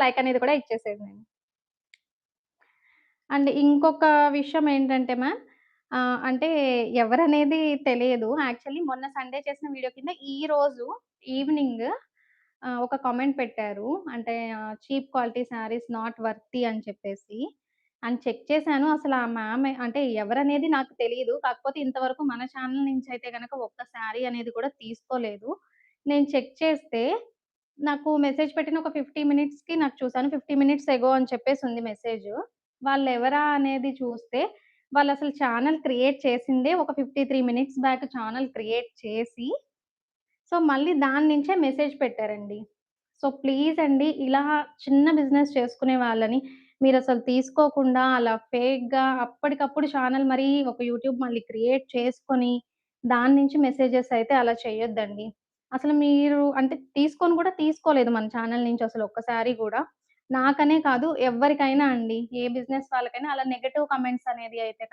Like అనేది కూడా ఇచ్చేసేది నేను. అండ్ ఇంకొక విషయం ఏంటంటే మ్యామ్ అంటే ఎవరనేది తెలియదు. యాక్చువల్లీ మొన్న సండే చేసిన వీడియో కింద ఈరోజు ఈవినింగ్ ఒక కామెంట్ పెట్టారు. అంటే cheap quality saris not worthy అని చెప్పేసి. అండ్ చెక్ చేశాను. అసలు ఆ మ్యామ్ అంటే ఎవరనేది నాకు తెలీదు. కాకపోతే ఇంతవరకు మన ఛానల్ నుంచి అయితే గనక ఒక్క శారీ అనేది కూడా తీసుకోలేదు. నేను చెక్ చేస్తే నాకు మెసేజ్ పెట్టిన ఒక 50 మినిట్స్‌కి నాకు చూసాను. 50 మినిట్స్ ఎగో అని చెప్పేసుంది మెసేజు. వాళ్ళెవరా అనేది చూస్తే, వాళ్ళసలు ఛానెల్ క్రియేట్ చేసిందే ఒక 53 మినిట్స్ బ్యాక్ ఛానెల్ క్రియేట్ చేసి, సో, మళ్ళీ దాని నుంచే మెసేజ్ పెట్టారండి. సో, ప్లీజ్ అండి ఇలా చిన్న బిజినెస్ చేసుకునే వాళ్ళని మీరసలు తీసుకోకుండా అలా ఫేక్‌గా అప్పటికప్పుడు ఛానెల్ మరీ ఒక యూట్యూబ్ మళ్ళీ క్రియేట్ చేసుకొని, దాని నుంచి మెసేజెస్ అయితే అలా చేయొద్దండి. అసలు మీరు అంటే తీసుకొని కూడా తీసుకోలేదు మన ఛానెల్ నుంచి అసలు ఒక్కసారి గూడా. నాకనే కాదు ఎవ్వరికైనా అండి. ఏ బిజినెస్ వాళ్ళకైనా అలా నెగెటివ్ కామెంట్స్ అనేది అయితే